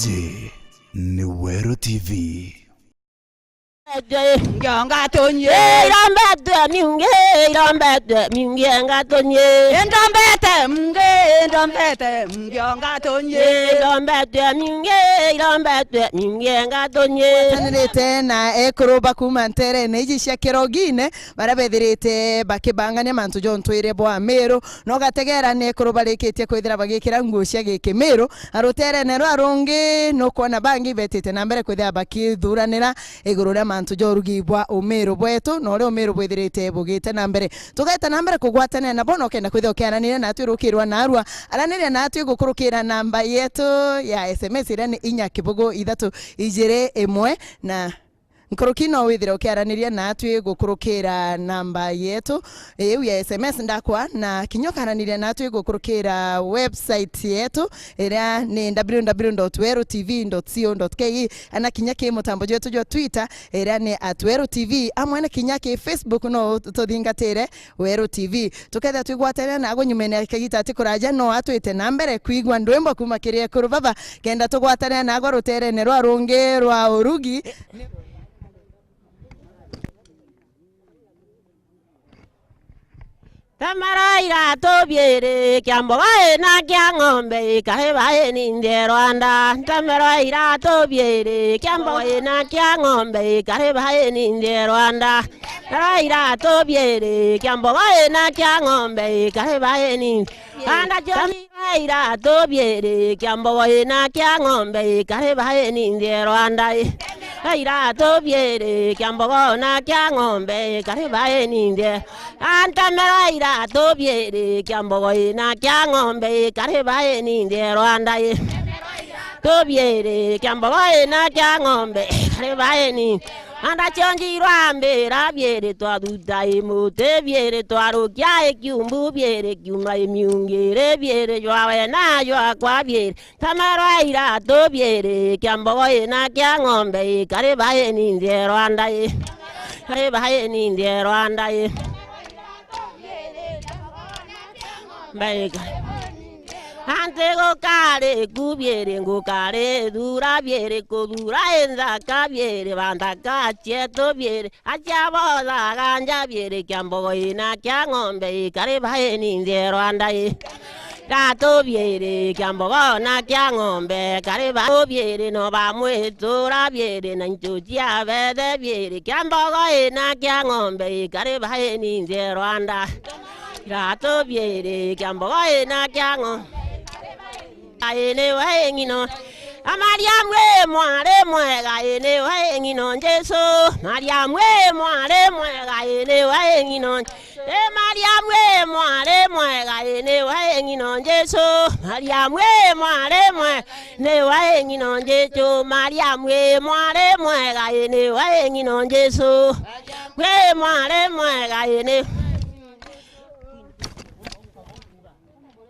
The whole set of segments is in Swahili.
Iji ni Wero TV. Ngonga tonye Rambete minge ngonga tonye Ndombete ngonga tonye Rambete minge ngonga tonye Tanirete na ekoroba kumantere neji shakirogine barabethirite bakibangania mantu jontwire bwa Meru no gategera ne ekoroba leketie kwithira bagikira ngucia gikimero arutere nero arungi no kona bangi betete na mbere kwithira bakithuranira igurura mantu jorugibwa Meru bwetu no rio Meru bwithirite bugite na mbere tugeta na mbere kugwatana na bono kenda kwithira kiaranire na twirukirwa na arua aranire na twigukurukira namba yetu ya SMS irani inya kibugo ithatu ijire emwe na Nkorokino withire ukiaraniria na twi gukurukira namba yetu ya SMS ndakwa na kinyokaraniria na twi gukurukira website yetu ira ni www.werotv.co.ke ana kinyake mutambo yetu jwa Twitter ira ni @werotv amwe na kinyake Facebook no tuthingatire Wero TV tuketha twigwatana na agonyumene kagita tikuraja no atwite na mbere kwigwa ndwembo kumakiria kurubaba kenda tugwatana na agwarutere ne rwa runge rwa urugi Tamaraira tobiere kiambogae na kiangombe kahebae ninde Rwanda Tamaraira tobiere kiambogae na kiangombe kahebae ninde Rwanda Tamaraira tobiere kiambogae na kiangombe kahebae ninde Anda Tamaraira tobiere kiambogae na kiangombe kahebae ninde Rwanda Aira tobiere kiambogae na kiangombe kahebae ninde Antamaraira tobiere kiambogoe na kiangombe karebae ninde Rwanda tobiere kiambogoe na kiangombe karebae ni anda chonji rwambe rabiere twadutai mute biere twarukia ekyumbu biere kyuma emyungere biere jwawe na jwa kwa biere Tamaraira tobiere kiambogoe na kiangombe karebae ninde Rwanda karebae ninde Rwanda Baiga Antego kare kubiere ngukare dura biere kodura enza kabiere banda kacheto biere achaboza ganja biere kiambogoe na kiangombe kare bae ninde Rwanda Gato biere kiambogo na kiangombe kare bae biere no bamwetura biere na nchujia bede biere kiambogoe na kiangombe kare bae ninde Rwanda Gato biere kiambogoe na kiango Aene wengino Mariam we mware mwega ene wengino Jesu Mariam we mware mwega ene wengino Mariam we mware mwega ene wengino Jesu Mariam we mware mwega ene wengino Jesu Mariam we mware mwega ene wengino Jesu we mware mwega ene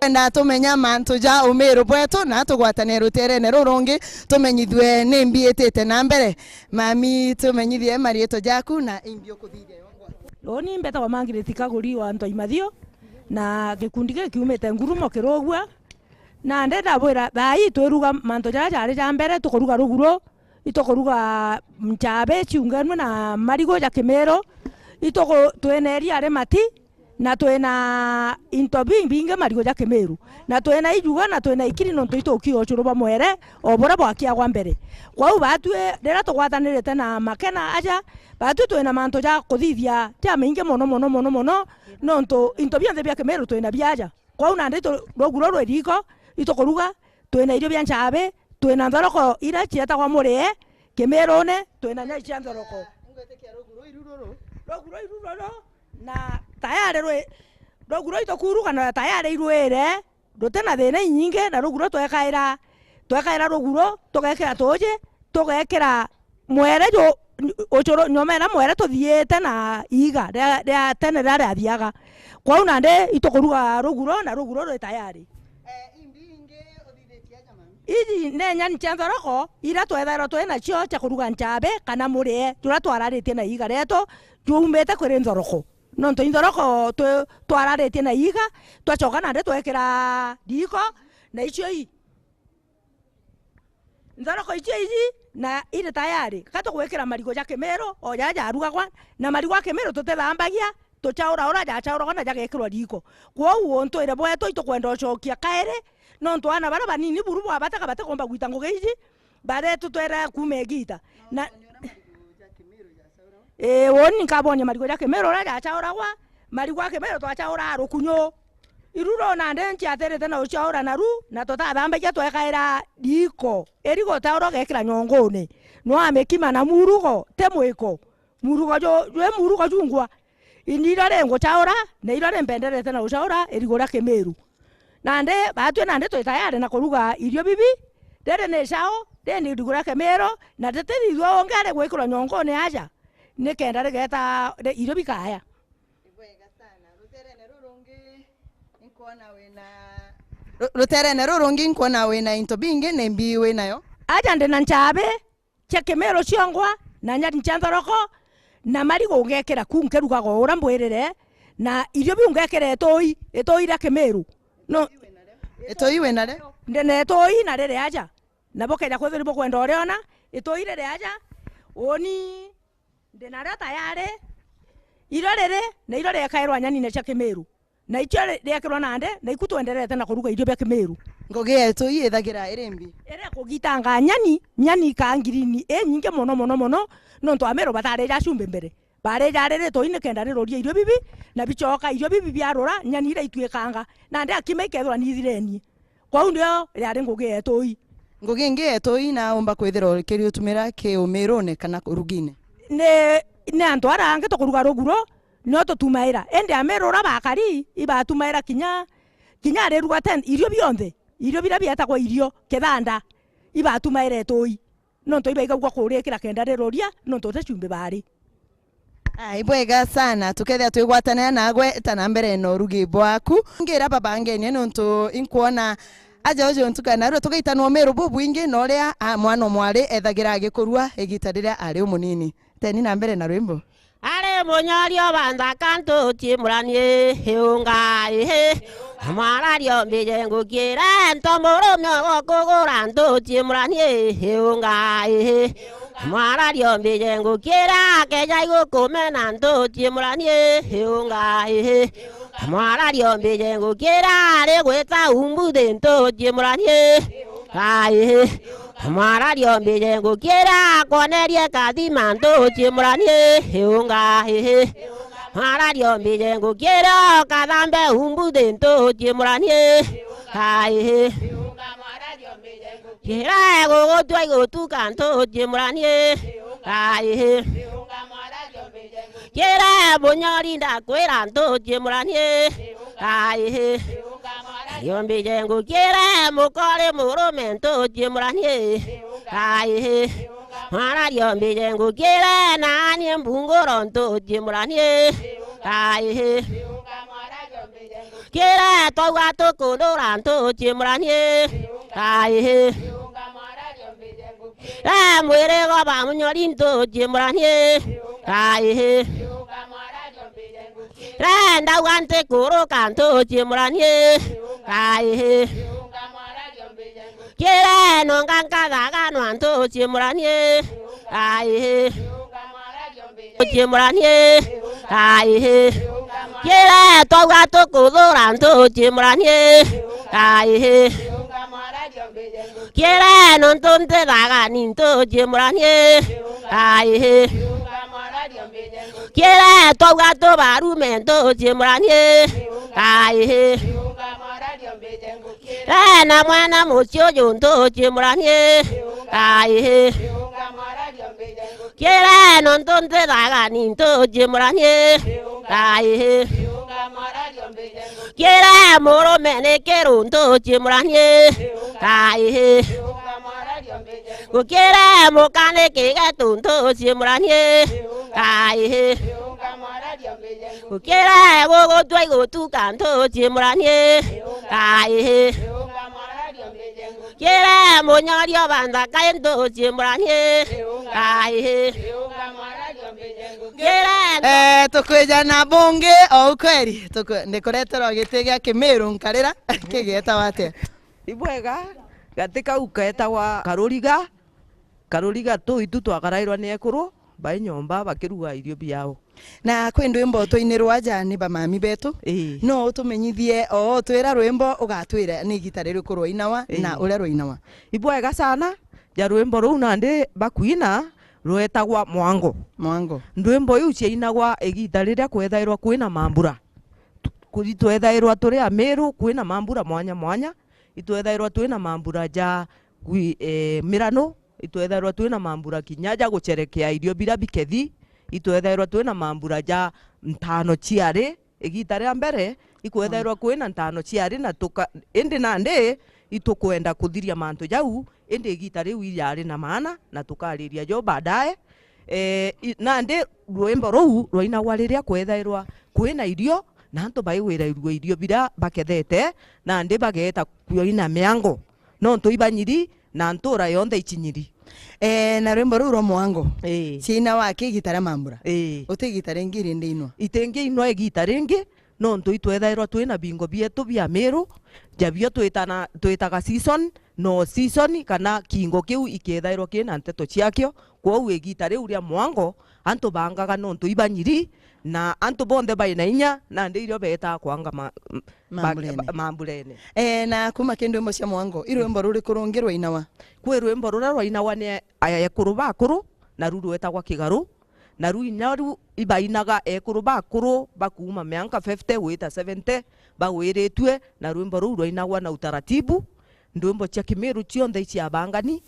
na tumenya mantu ja Meru bwetu na tugwatane rutere ne rurungi tumenyithwe ni mbietete na mbere mami tumenyithie marieto jaku na imbio kuthithia Loni mbeta wa mangireti kaguri wa Ntoi Mathio na gikundi kiumete ngurumo kirogwa na ndenda bwira thai tweruga mantu ja jari ja mbere tukoruga ruguro itokoruga mchabe chiunganwe na marigo ja Kimero itoko tweneria are mati na twena intobi binge marigo ja Kimeru na twena ijuga na twena ikiri no twitokio churuba mwere obora bwakia gwa mbere kwa ubatwe rera tugwatanirete na makena aja batu twena manto ja kuthithia ja minge mono nonto intobi ande bya Kimeru twena byaja kwa una ndito roguro rweriko itokoruga twena irio bya nchabe twena ndoroko ira chieta kwa mure Kimeru ne twena nya chia ndoroko ngwetekia roguro iruroro na tayari roguro itokuruga na tayari irwere rutena thina nyinge na roguro twekaira roguro tugekera toje tugekera mwere jo ochoro nyomera mwere tuthiete na iga ria tene ria athiaga kwa una nde itokuruga roguro na roguro rwe tayari imbinge othithetia jamani iji nenya ni chanzoroko ira twethera twena cio cha kuruga nchabe kana murie tura twararitie na iga reto jumbete kwire nzoroko nonto indoroko twararete na iga twachoka na nde twekera diko na icio nzoroko icio na ire tayari kato gwekera marigo ya Kemero o ya arugagwa na marigo ya Kemero tutethambagia tuchaura ora ya chaura ona jagekirwa riko kwa uo ntoire bweto itokwenda ocokia kaere no ntwana bara banini buru bwa bataka batakomba gwita ngogeiji bare tutwera kumegita na woni kabonya marigo ya Kemero ora ya chaura wa marigo ya Kemero twachaura rukunyo iruro na ndenchi aterete na uchaura naru na tutathambagia twekaira riko erigo tauro gekira nyongone no amekima na murugo temwiko murugo jo murugo jungwa indira rengo chaura na irore mpenderete na uchaura erigo la Kemeru nande batwe nande to tayari na kuruga irio bibi dere ne chao deni erigo la Kemero na tete irio ongare gwekira nyongone aja nekenda regeta irio bikaya ruterene rurungi nkona wina into bingi ne mbi winayo aja ndena nchabe cha Kemero ciongwa na nyati nchanthoroko na marigo ungekera kunkeruga go ura mbwirire na irio biungekera etoi ra Kemeru no etoi wenare ndene etoi na rere aja na bokeja kwethiri bokwenda oreona etoi rere aja oni ndena rata yare irorere na irore kairwa nyani ne cha Kemeru na icho rekirwa nande na ikutwenderete na kuruga irio bya Kemeru ngoge etoi ethagira irembi ere kugitanga nyani kangirini nyinge mono no ntwamero batare ja cumbe mbere bare jarere to ine kenda riroria irio bibi na bichoka irio bibi byarora nyani ira itwekanga na nde akimeikethwa nithireni kwa ndio yare ngoge etoi ngoge nge etoi na umba kwithira kiri utumira ke umirone kana kurugine ne antwara ange to kuruga roguro no to tumaira ende amerora bakari iba tumaira kinya reruga ten irio bionthe irio bira biata kwa irio kethanda iba tumaira etoi no to iba igagwa kurekira kenda riroria no to tacumbe bari bwega sana tukethia twigwatanira nagwe tana mbere no rugi bwaku ngira babangenie nonto inkuona aja ojo ntukana ro tugaitana omero bubu ingi no ria mwana mwari ethagira agikurua igita riria ari umunini teni na mbere na rwimbo ale monyario banda kanto timuranie heunga amarario mbijengo kira ntomoro myo kogora ndo timuranie heunga amarario mbijengo kira kejaigo komena ndo timuranie heunga amarario mbijengo kira regweta umbude ndo timuranie amarario mbijengo kira konerie kadima ndo timuranie heunga amarario mbijengo kira kadambe umbude ndo timuranie kira gogo twaigo tukanto timuranie kira bonyori ndakwira ndo timuranie yombi jengo kira mukore murume ndo timuranie mara yombi jengo kira nani mbungoro ndo timuranie kira toga tokondora ndo timuranie mwere go ba munyori ndo timuranie ndawante kuro kanto timuranie kira nonganga daga nwanto timuranie timuranie kira toga tokudora ndo timuranie kira nontonte daga ninto timuranie kira toga to barume ndo timuranie na mwana mucio ndo timuranie kira nontonte daga ninto timuranie kira murume nekero ndo timuranie kira mukane kigatu ndo timuranie kira gogo twaigo tukanto timuranie kira monyario banda kaendo timuranie kira tukweja na bonge o kweri ndikoretero gitegia Kemeru nkarira kigeta wate ibwega gatika uketagwa karuriga tu itu twakarairwa ni ekuru bai nyomba bakiruga irio biao na kwi ndwimbo twiinirwa jani ba mami betu no tumenyithie twira rwimbo ugatwira ni gitari riku rwainawa na uria rwainawa ibwega sana ja rwimbo ruu nandi bakuina rwetagwa mwango ndwimbo iu ciainagwa igita riria kwethairwa kwina mambura twethairwa turi Amiru kwina mambura mwanya itwethairwa twina mambura ja mirano itwethairwa twina mambura kinyaja gucherekea irio bira bikethi itwethairwa twina mambura ja ntano ciari igita ria mbere ikwethairwa kwina ntano ciari na tuka indi nandi itukwenda kuthiria mantu jau indi igita riu yari na maana na tukariria jo baadaye nandi rwimbo ruu rwainagwa riria kwethairwa kwina irio na antu baiwira irio bira bakethete na ndi bageta kuoina miango no ntu ibanyiri na ntura yonthe ichinyiri na rwimbo ruu rwa mwango ciina wake gitara mambura uti gitara ngiri ndinwa itengi inwa igita ringi no ntu itwethairwa twina bingo bietu bia Miru jabio twitaga season no season kana kingo kiu ikethairwa kina nteto ciakio kwou igita riu ria mwango antu bangaga no ntu ibanyiri na antu bonde baina inya na ndirio beta kwanga mambulene na kuma kindwimbo cia mwango irwimbo ruri kurungirwa inawa kwi rwimbo rura rwainawa ni ekuru bakuru na ruru wetagwa kigaru na ru inyaru ibainaga ekuru bakuru bakuma miaka 50 wita 70 bawiritwe na rwimbo ruru rwainagwa na utaratibu ndwimbo cia Kimiru cionthe cia bangani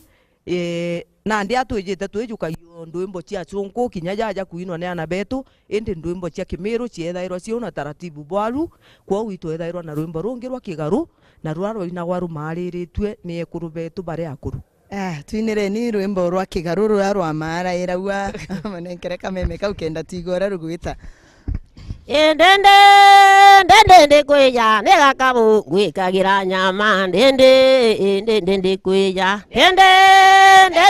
na ndi atwijite twijukayo ndwimbo cia chunku kinyaja kuinwa ni ana betu indi ndwimbo cia Kimiru ciethairwa ciona taratibu bwaru kwou itwethairwa na rwimbo rungi rwa kigaru na rwainagwa rumariritwe ni ekuru betu bari akuru twinire ni rwimbo rwa kigaru rwa mara iraua manenkere kameme kau kenda tigora rugwita ndende kweja nega kabu gwikagira nyama ndende kweja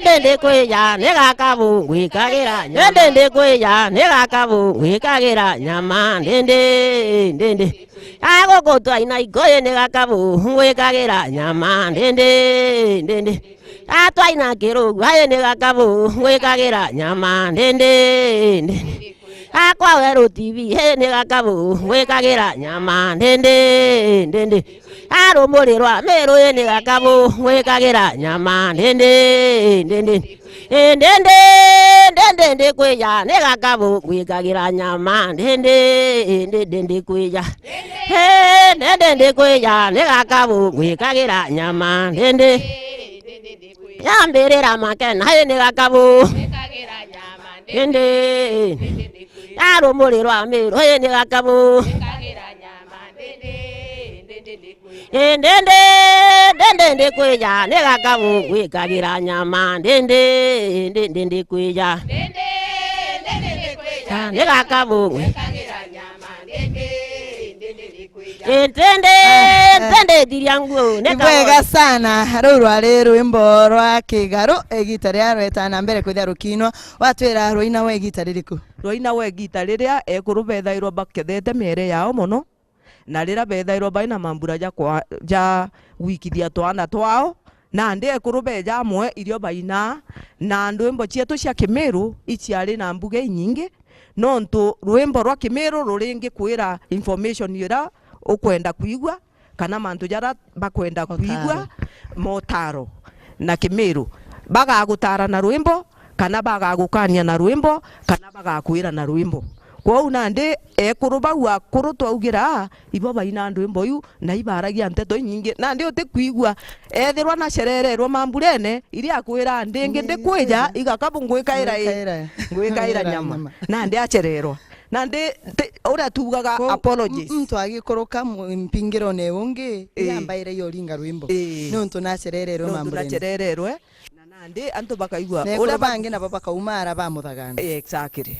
ndende kweja nega kabu gwikagira nyama ndende kweja nega kabu gwikagira nyama ndende agoko twaina igoye nega kabu gwikagira nyama ndende atwaina kirugu aye nega kabu gwikagira nyama ndende akwa weru TV he ni gakabu gwikagira nyama ndende arumurirwa Miru he ni gakabu gwikagira nyama ndende kweja ni gakabu gwikagira nyama ndende kweja he ndende kweja ni gakabu gwikagira nyama ndende yambirira makena he ni gakabu gwikagira nyama ndende arumurirwa Miru he ni gakabu ndende kweja ni gakabu gwikagira nyama ndende kweja ni gakabu gwikagira nyama ndende diria nguo wega sana ruu rwari rwimbo rwa kigaru igita ria rwetana mbere kwithia rukinwa watwira rwainawa igita ririku rwainawa igita riria ekuru bethairwa bakethete miere yao muno na rira bethairwa baina mambura ja wikithia twana twao na ndi ekuru beja amwe irio baina na ndwimbo cietu cia Kimiru iciari na mbuge nyingi no ntu rwimbo rwa Kimiru ruringi kwira information ira ukwenda kuigwa kana mantu jara bakwenda kuigwa motaro na Kimiru bagagutara na rwimbo kana bagagukania na rwimbo kana bagakwira na rwimbo kwou nandi ekuru bau akuru twaugira ibo baina ndwimbo yu na ibaragia nteto nyingi nandi uti kuigwa ethirwa na cerererwa mambulene iri akwira ndingi ndikweja igakabu ngwikaira nyama nandi acererwa nandi ura tugaga apologies mtu agikuruka mpingiro ne ungi yambaire yo linga rwimbo nonto na cerererwa mambulene na cerererwe na nandi antu bakaigwa ura bangi na baba kaumara bamuthagana exactly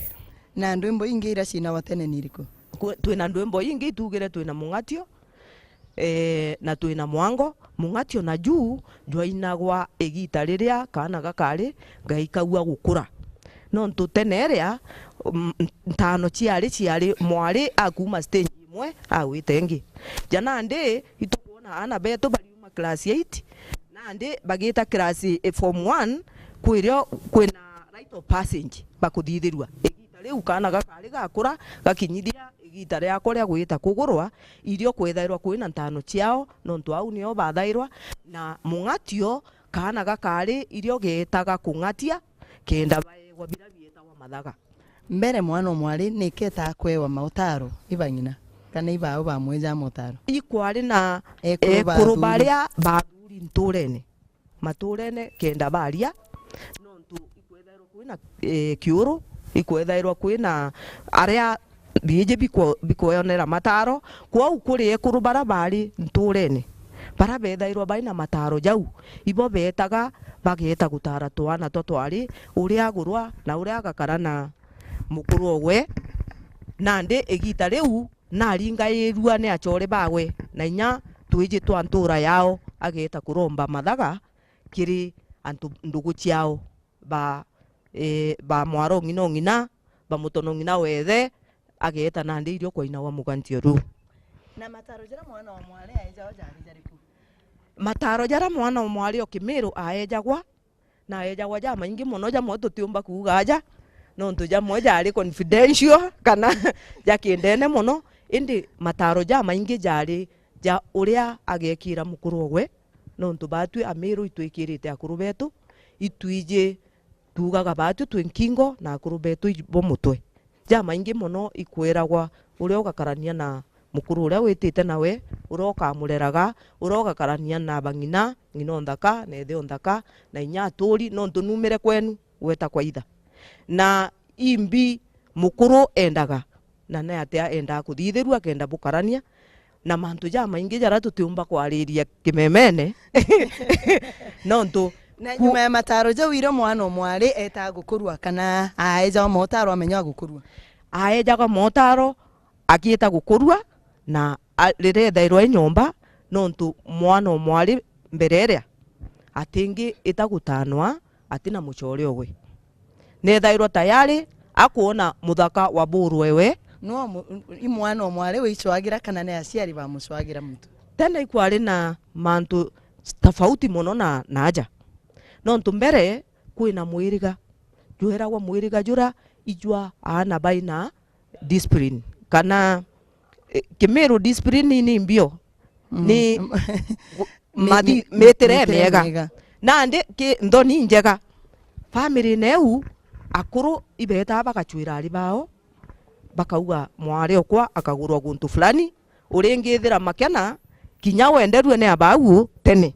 na ndwimbo ingi ira cina watene niriko twina ndwimbo ingi tugire twina mungatio na twina mwango mungatio na juu ndwainagwa igita riria kana gakari gaikaua gukura no ntuteneria ntano ciari mwari akuma stage imwe awite ingi jana ndi itukuona ana beto bariuma class 8 nandi bagita class form 1 kwirio kwina right of passage bakuthithirwa igita riu kana gakari gakura gakinyithia igita ria koria gwita kugurwa irio kwethairwa kwina ntano ciao nontu au nio bathairwa na mungatio kana gakari irio getaga kungatia kenda baegwa bila bietagwa mathaga mbere mwana mwari niketa kwewa mautaro ibanyina kana ibao bamweja mutaro ikwari na ekuru baria bathuri nturene maturene kenda baria nontu ikwethairwa kwina kiuru ikwethairwa kwina aria bije bikoyonera mataro kwa ukuri ekuru bara bari nturene bara bethairwa baina mataro jau ibo betaga bageta gutara twana twari uria agurwa na uria agakarana mukuru ogwe nande egita riu naringairua ne achore bawe na inya twije twantura yao ageta kuromba mathaga kiri antu ndugu ciao ba mwaro ngina ba mutono ngina wethe ageta nande irio kwaina wa mugantio ru na mataro jara mwana wa mwari aeja jariku mataro jara mwana wa mwari okimiru aejagwa na aejagwa ja maingi muno ja moto tiumba kugaja nontu ja moja ari confidential kana ja kindene muno indi mataro ja maingi jari ja uria agekira mukuru ogwe nontu batwi amiru itwikirite akuru betu itwije tugaga batu twinkingo na akuru betu bo mutwe ja maingi muno ikwiragwa uria ugakarania na mukuru uria witite nawe uroka mureraga urogakarania na bangina ngino ndaka na ethe ndaka na inya aturi nontu numire kwenu weta kwa itha na imbi mukuru endaga na na atia enda kuthithirua kenda bukarania na mantu ja maingi jara tutiumba kwariria kimemene nontu na nyuma ya mataro ja wiro mwana mwari eta gukurwa kana aeja motaro amenya gukurwa aejaga motaro akieta gukurwa na rire thairwa inyomba nontu mwana mwari mbererea atingi itagutanwa atina muchore ogwe ne thairwa tayari akuona muthaka wa buru wewe no imwana mwari wichwagira kana ne aciari ba muchwagira mtu tena ikwari na mantu tofauti muno na naja nontu mbere kwina mwiriga juheragwa mwiriga jura ijwa ana baina discipline kana kimiru discipline ni mbio ni metere mega nande ke ndoni njega family neu akuru ibeta bagachwira ari bao bakauga mwari okwa akagurwa guntu fulani urengithira makena kinya wenderwe ne abau tene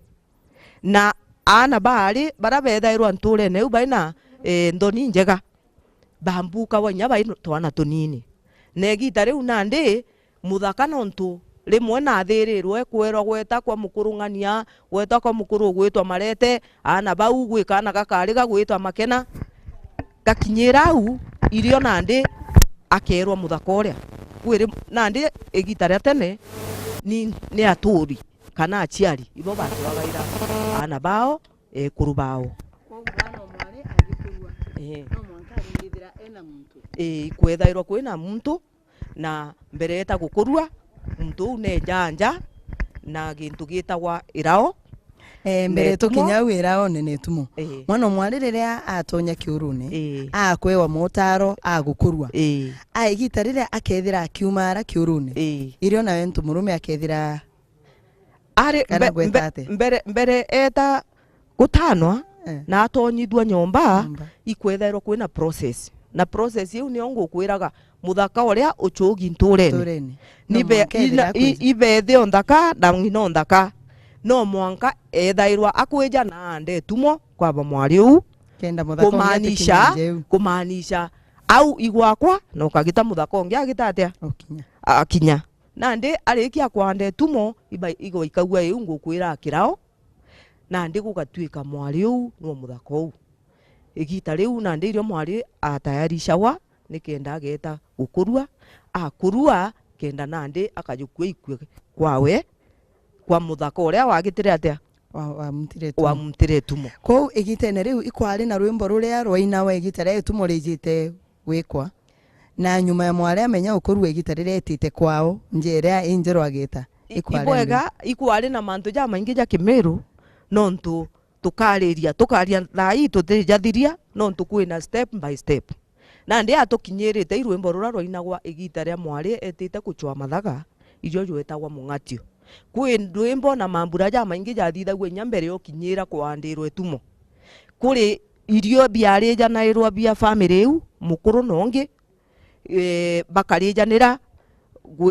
na ana bari barabethairwa nture neu baina ndoni njega bambuka wanya baino twana tunini negita riu nande muthaka nontu rimwe na thirirwe kwirwa gweta kwa mukurungania gweta kwa mukuru gwitwa marete ana bau gwikana gakari gagwitwa makena gakinyira au irio nande akerwa muthaka uria gwiri nande egita ria tene ni aturi kana aciari ibo batwagaira ana bao kuru bao kwethairwa kwina muntu na mbere eta gukurua muntu ne janja na gintu gitagwa irao mbere tukinya wirao nene tumo mwana mwari riria atonya kiurune akwewa motaro agukurua aigita riria akethira akiumara kiurune irio nawe ntu murume akethira ari mbere eta gutanwa na atonyithwa nyomba ikwethairwa kwina process na process iu ni ngukwiraga muthaka uria uchugi nturene nibe ibethe ondaka na ngino ondaka no mwanka ethairwa akweja na ande tumo kwa bamwari u kenda muthaka kumanisha au igwakwa no kagita muthaka ongi agitatia akinya nande arikia kwande tumo igo ikagwa yu ngukwira kirao nande gugatwika mwari u no muthaka u igita riu nande irio mwari atayarishawa nikenda ageta gukurua akurua kenda nande akajukua ikwe kwawe kwa muthaka uria wagitire atia wa mutire tumo ko igitene riu ikwari na rwimbo ruria rwaina we igitare tumo rijite wikwa na nyuma ya mwari amenya ukurua igitare retite kwao njera injero agita ikwega ikwari na mantu ja maingi ja kimiru nontu tukaria thai tutijathiria nontu kwina step by step na ndi atukinyirite irwimbo rura rwainagwa igita ria mwari etite kuchwa mathaga irio jwetagwa mungatio kwi ndwimbo na mambura ja maingi jathithagwo inya mbere yo kinyira kuandirwo etumo kuri irio biarija na irwa bia family eu mukuru nongi bakarijanira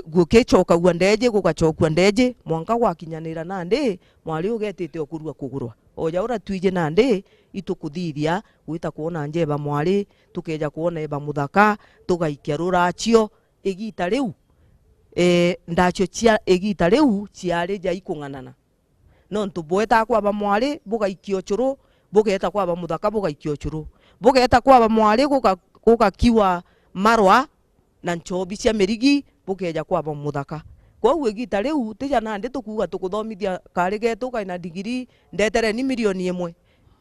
gukichoka gwa ndeje gugachokwa ndeje mwanka gwakinyanira nandi mwari ugetite okurua kugurwa oja ura twije nandi itukuthithia gwita kuona njeba mwari tukeja kuona eba muthaka tugaikia rurachio igita riu ndacho cia igita riu ciarija ikunganana nontu bweta kwaba mwari bugaikio churu bugeta kwaba muthaka bugaikio churu bugeta kwaba mwari gugakiwa marwa na nchobi cia mirigi bukeja kwaba muthaka kwa igita riu tija nandi tukuga tukuthomithia kari getu kaina digiri ndetere ni milioni 1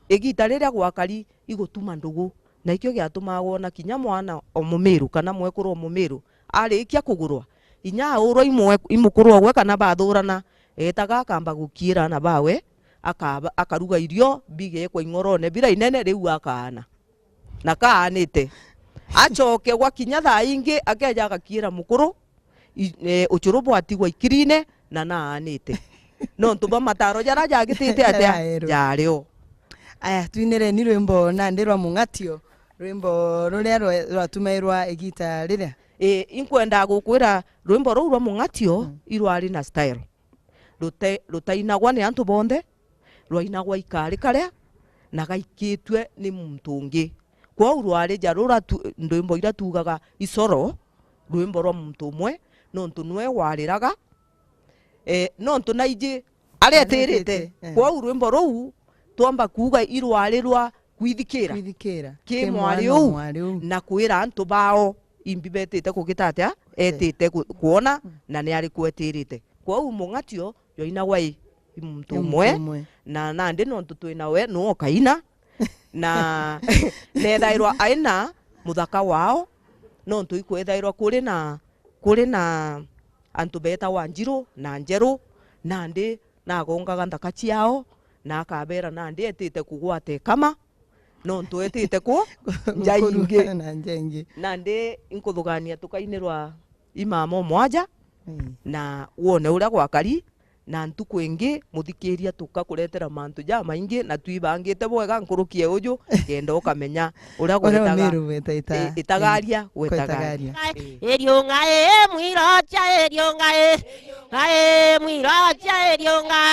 igita riria gwakari igutuma ndugu na ikio giatuma wona kinya mwana omumiru kana mwekuru omumiru arikia kugurwa inya aurwo imukuru ogwe kana bathurana etaga akamba gukira na bawe akaruga irio bige kwa ingorone bira inene riu akana na kaanite achoke gwa kinya thaa ingi akeja agakira mukuru uchuru bwatigwa ikirine na naanite nontu bamataro jara jagitite atia jario aya twinire ni rwimbo nandi rwa mungatio rwimbo ruria rwatumairwa igita riria inkwenda gukwira rwimbo ruu rwa mungatio irwari na style rutainagwa ni antu bonde rwainagwa ikari karia na gaikitwe ni muntu ungi kwa urwari jarura ndwimbo ira tugaga isoro rwimbo rwa muntu umwe nontu nwe wariraga nontu naiji aretirite kwa urwimbo ruu twamba kuga irwari rwa kwithikira ki mwari u na kwira antu bao imbi betite kugitatia etite kuona na ni ari kwetirite kwa mungatio yoinagwa muntu umwe na nandi nontu twinawe no kaina na nethairwa aina muthaka wao nontu ikwethairwa kuri na antu beta wanjiru na njeru nandi nagongaga nthaka ciao na akabera nandi etite kugwate kama nontu etite ku njaingi nandi inkuthugania tukainirwa imamo mwaja na wone uria gwakari na ntuku ingi muthikiria tukakuretera mantu ja maingi na twibangite bwega nkurukie uju kenda ukamenya uria gwetaga itagaria gwetagaria erionga mwirocha erionga mwirocha erionga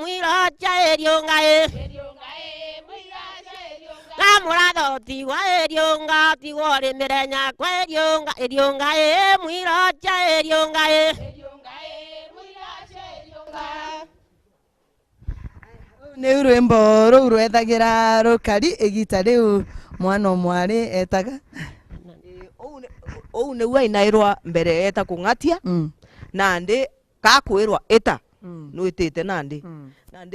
mwirocha erionga Muratho tigwa erionga tigwa rimirenya kwa erionga mwirocha erionga ni rwimbo ruu rwethagira rukari igita riu mwana mwari etaga ou niwe inairwa mbere eta kungatia nandi kakwirwa eta nwitite nandi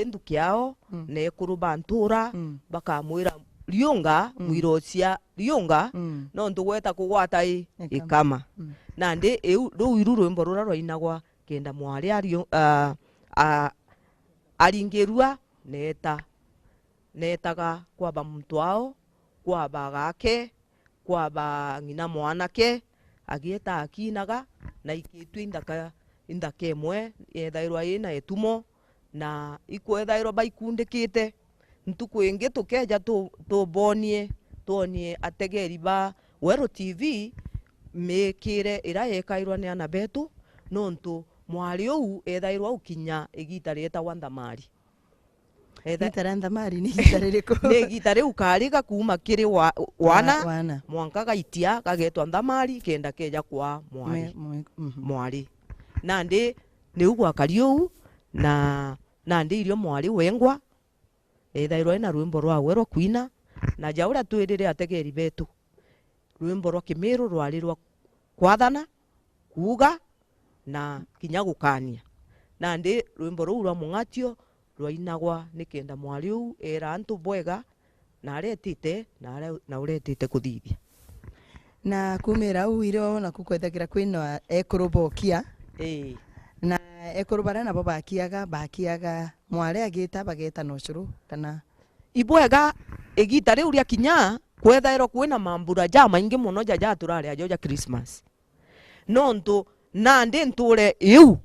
ndukiao nekuru bantura bakamwira rionga mwirocia rionga no ndugweta kugwata ikama nandi ruu iru rwimbo rura rwainagwa kenda mwari aringirua netaga kwaba muntu wao kwaba gake kwaba ngina mwanake agieta akinaga na ikitwe indaka imwe ethairwa ina etumo na ikwethairwa baikundikite ntuku ingi tukeja tubonie tuonie ategeri ba Wero TV mekire ira yekairwa ni ana betu nontu mwari ou ethairwa ukinya igita rietagwa Nthamari igita Nthamari ni igita ririko ni igita riu kariga kuma kiri wana mwanka gaitia gagetwa Nthamari kenda keja kwa mwari nandi ni ugwa kariu na nandi irio mwari wengwa ethairwa ina rwimbo rwa Wero kwina na jaura twirire ategeri betu rwimbo rwa Kimiru rwari rwa kwathana kuga na kinya gukania nandi rwimbo ruu rwa mungatio rwainagwa ni kenda mwari u era antu bwega na aretite na uretite kuthithia na kumira u iro na kukwethagira kwina ekuru bokia na ekuru bara nabo bakiaga mware agita bageta no curu kana ibwega igita riu ria kinya kwethairwo kwina mambura ja maingi muno ja turare ajo ja Christmas nontu nandi nture iu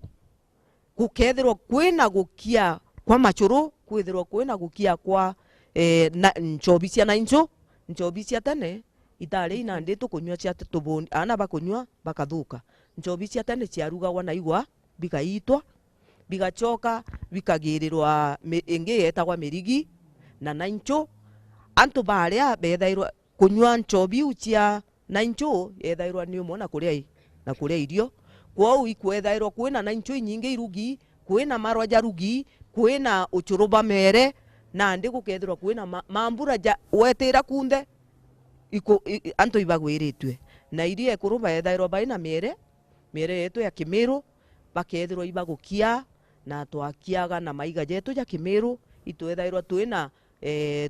gukethirwo kwina gukia kwa machuru kwithirwo kwina gukia kwa na nchobi cia naincho nchobi cia tene itari nandi tukunywa cia tubundi ana bakunywa bakathuka nchobi cia tene ciarugagwa na igwa bikaitwa bigachoka bikagirirwa ingi yetagwa mirigi na naincho antu baria bethairwa kunywa nchobi ucia naincho yethairwa ni umwe na kuria irio kwou ikwethairwa kwina naincho nyingi irugi kwina marwa ja rugi kwina uchuruba mere na ndi gukethirwa kwina mambura ja wetira kunde antu ibagwiritwe na iria ekuruba yethairwa baina mere yetu ya Kimiru bakethirwa ibagukia na twakiaga na maiga jetu ja Kimiru itwethairwa twina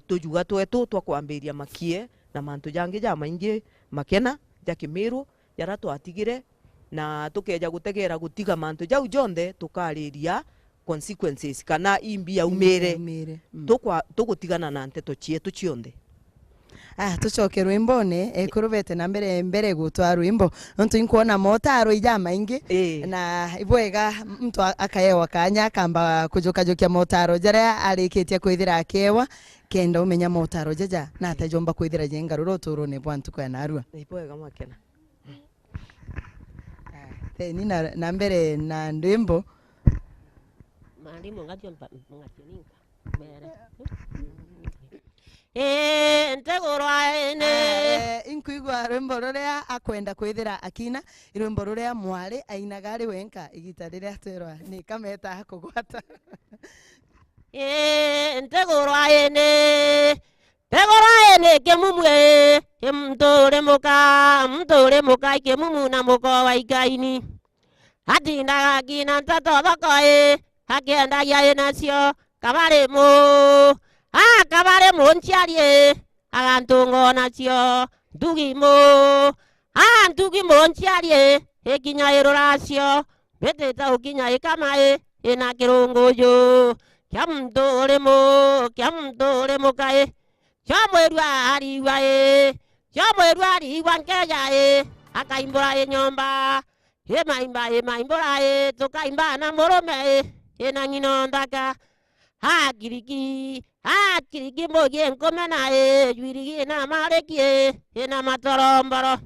tujuga twetu twa kwambiria makie na mantu jangi ja maingi makena ja Kimiru yara twatigire na tukeja gutegera gutiga mantu jau jonde tukariria consequences kana imbi umire tugutigana na nteto cietu cionde. Tucoke rwimbone ekurubete na mbere gutwa rwimbo ntu inkuona motaro ija maingi na ibwega mtu akayewa kanya akamba kujukajukia motaro jara arikitie kwithira akewa kenda umenya motaro jaja na atajomba kwithira jengaruro turone bwantu kwa narua ibwega makena ni na mbere na ndwimbo mwalimu ngajomba ngatinga mere ntegurwa ene inkuigwa rwimbo ruria akwenda kwithira akina rwimbo ruria mwari ainaga ari wenka igita riria twerwa ni kameta kugwata ntegurwa ene kemumwe mtore muka kemumu na muko wa ikaini atindaga kina ntatothokoe akiendagia enacio kabare mo nchiarie agantungo nacio ndugimo nchiarie ekinya iruracio beteta ukinya ikamae ina kirunguju kia mtore mukae chamwerwa ariwa nkeja akaimbura nyomba emaimbura tukaimba na murume ina ngino ndaka kiriki mogie nkomena jwirigi na marekie ina matoromboro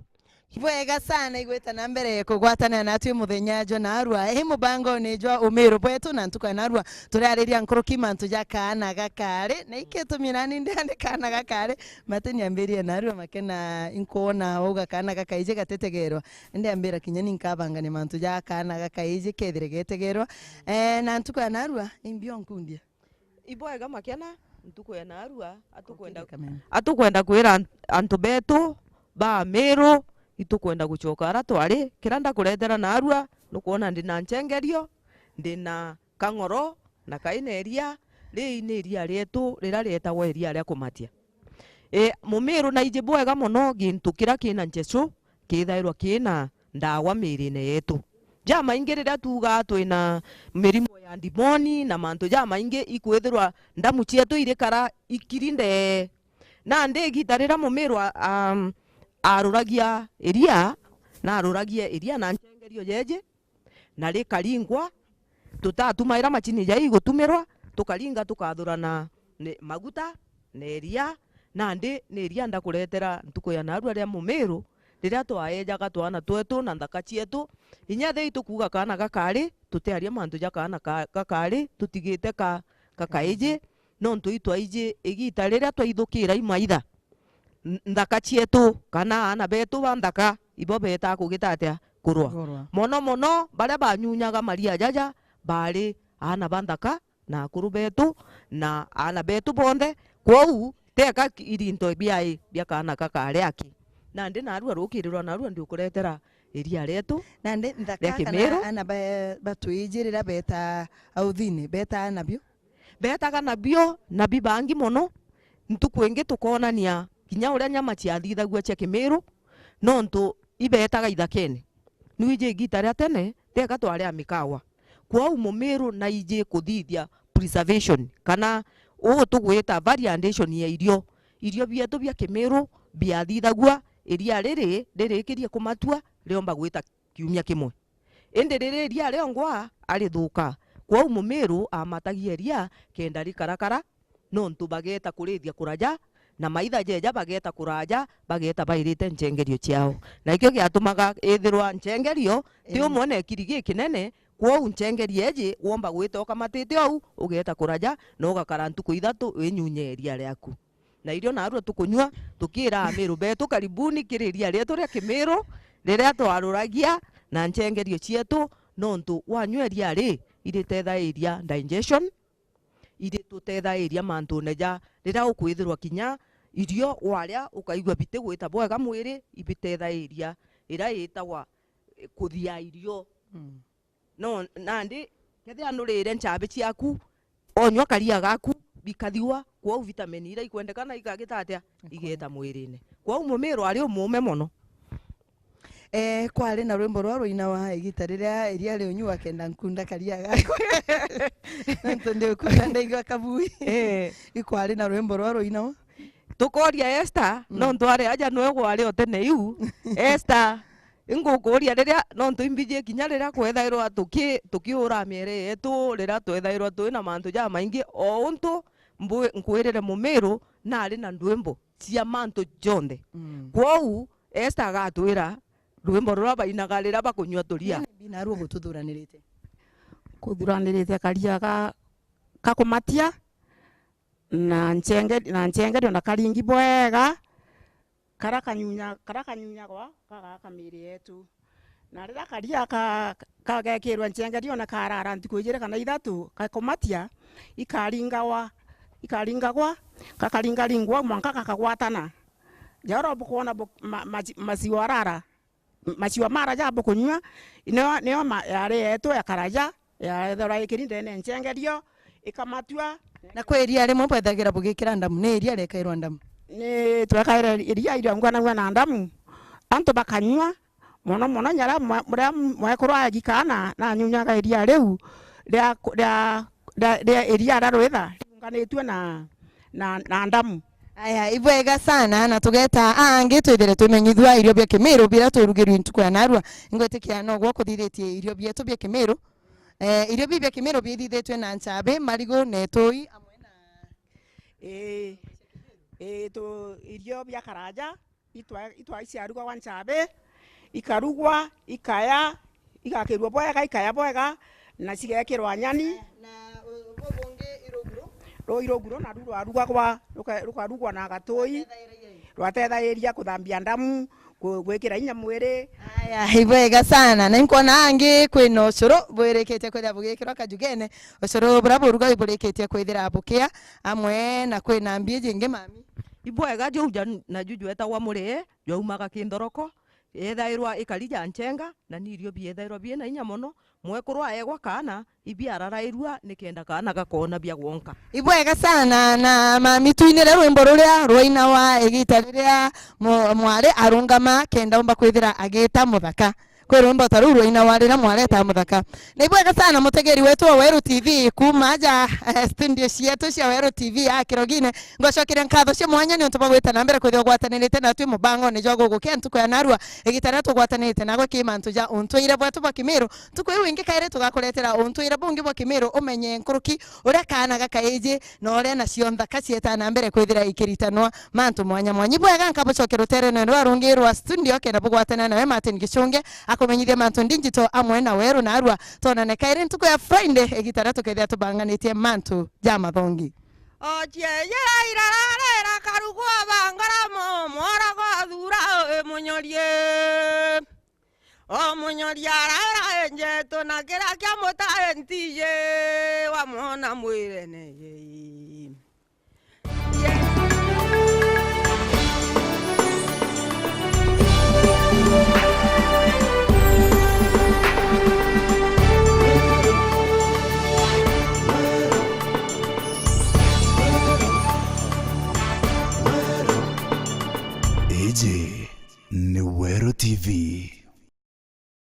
bwega sana igweta na mbere kugwatana na twi muthenya jo na arua mubango ni jwa umiru bwetu na ntuka na arua turariria nkoroki mantu ja kana gakare na iketumirani ndande kana gakare mateni ambirie na arua makena inkuona uga kana gakaije gatetegerwa ndi ambira kinyani nkabanga ni mantu ja kana gakaije kethire getegerwa na ntuka na arua imbio nkundia ibwega makena ntuko ya narua atukwenda kwira antu betu ba Meru itukwenda gucoka ara twari kiranda kuretera narua nukuona ndina nchengerio ndina kangoro na kaineria iria rietu rira rietagwo iria ria kumatia Mumiru na ije bwega muno gintu kira kina nchecu kithairwa kina ndawa mirine yetu ja maingi rira tuga twina mirimo ya ndimoni na mantu ja maingi ikwithirwa ndamu cietu irikara ikirinde na ndi gitarira Mumiru aruragia iria na nchengerio jeje na rikaringwa tutatumaira machini ja igutumirwa tukaringa tukathurana maguta na iria na ndi ni iria ndakuretera ntuko ya narua ria Mumiru riria twaejaga twana twetu na nthaka cietu inya thei tukuga kana gakari tutiaria mantu ja kana gakari tutigite kakaije no ntu itwaije igita riria twaithukira imaitha nthaka cietu kana ana betu ba nthaka ibo beta kugitatia kurwa mono baria banyunyaga maria jaja bari ana banthaka na akuru betu na ana betu bonde kwou teka irinto biai bia kana kakari aki na ndi narua rukirirwa narua ndi ukuretera iria rietu na ndi nthaka kana ana batuijirira beta authini beta anabio betaga nabio na bibangi mono ntukwingi tukonania kinya uria nyama ciathithagua cia Kimiru no ntu ibetaga ithakene nu ije gita ria tene teka twari amikawa kwau Mumiru na ije kuthithia preservation kana tugwita variation ya irio bietu bia Kimiru biathithagua iria ririkirie kumatua riomba gwita kiumia kimwe indi riri iria riongwa arithuka kwa Mumiru amatagia iria kenda rikarakara nontu bageta kurithia kuraja na maitha jeja bageta kuraja bageta bairite ncengerio ciao na ikio giatumaga ithirwa ncengerio ti umone kirigi kinene kwa ncengerio eji womba gwita ukamatite au ugeta kuraja no gakara ntuku ithatu winyunye iria riaku na irio narua tukunywa tukira Amiru betu karibuni kiriria rietu ria Kimiru riria twaruragia na ncengerio cietu nontu wanywa iria iritethairia digestion iritutethairia mantu neja riria ukwithirwa kinya irio waria ukaigua bite gwita bwega mwiri ibitethairia ira itagwa kuthia irio no nandi kethia nurire nchabe ciaku onywa karia gaku bikathiwa kwa vitamin ira ikwendekana igagitatia igeta mwirine kwa Mumiru ari umume muno kwari na rwimbo rwa ruina wa igita riria iria riunyua kenda nkunda karia gako nanto ndio kuna ndaiga kabui ikwari na rwimbo rwa ruina wa tukoria Esther no ntware aja no gwari otene yu Esther ingukuria riria no ntuimbije kinya riria kwethairwa tukiura miere yetu riria twethairwa twina mantu ja maingi o untu nkwirire Mumiru na ari na ndwimbo cia mantu jonthe kwou Esther agatwira rwimbo rura bainaga riria bakunywa turia binaru gututhuranirite karia kakumatia na ncengerio na karingi bwega karakanyunya gwa kamiri yetu na riria karia kagekirwa ncengerio na karara ntuku ijire kana ithatu kakumatia ikaringagwa kakaringaringwa mwanka kakagwatana jaro bukuona maziwa mara jabo kunywa neo yare yetu ya karaja ya thora ikirinde ne ncengerio ikamatua na kwa iria rimwe bwethagira bugikira ndamu ne iria rekairwa ndamu ni twekaira iria irio ngwana na ndamu antu bakanywa mono nyara muria mwekurwa gikana na nyunyaga iria riu ria iria rarwitha nganitwe na ndamu aya ibwega sana na tugeta angi twithire tumenyithwa irio bia Kimiru bira turugirwe ntuku ya narua ingwetikia no gwo kuthithitie irio bietu bia Kimiru irio bia Kimiru bithithitwe na nchabe marigo netoi amwe na to irio bia karaja itwa isiarugwa wa nchabe ikarugwa ikaya igakirwa bwega ikaya bwega na cigekirwa nyani na ubonge iroguro na rwarugwa rukarugwa na gatoi rwatethairia kuthambia ndamu gwikira inya mwiri aya ibwega sana na nkona angi kwina ucuru bwirikite kwithira bugikirwa kajugene ucuru bura buruga iburikitie kwithira bukia amwe na kwina mbie jingi mami ibwega juja na juju etagwa murie jaumaga kindoroko ethairwa ikarija nchenga na nirio biethairwa biena inya muno mwekurwa egwa kana ibiararairwa nikenda kana gakona bia gwonka ibwega sana na mami tuinire rwimbo ruria rwaina wa igita riria mwari arungama kenda umba kwithira agita muthaka kwe rwimbo taru rwaina wa riria mwareta muthaka na ibwega sana mutegeri wetu wa Weru TV kuma ja studio cietu cia Weru TV ya Kirogine ngocokire nkatho cia mwanya ni untuba gwita na mbere kwithio gwatanirite na twi mubango ni jogo gukia ntuku ya narua igitara tugwatanirite nago kimantu ja untuire bwetu bwa Kimiru ntuku iu ingi kaire tugakuretera untuire bungi bwa Kimiru umenye nkuruki uria kana gakaeje na uria na cio nthaka cieta na mbere kwithira ikiritanwa mantu mwanya mwanya ibwega nkabucokera utere na rwa rungi rwa studio kenda bugwatana nawe Martin Gichunge akumenyithia mantu digital amwe na Weru na Arua tonane kaire ntuku ya Friday igitara tukethia tubanganitie mantu ja mathongi Ochieyera irararera karugwa bangaramo mwara kwa thura munyorie o munyoria rara enje tonakera kia mota entiye wa mwana mwirene Eje ni Weru TV.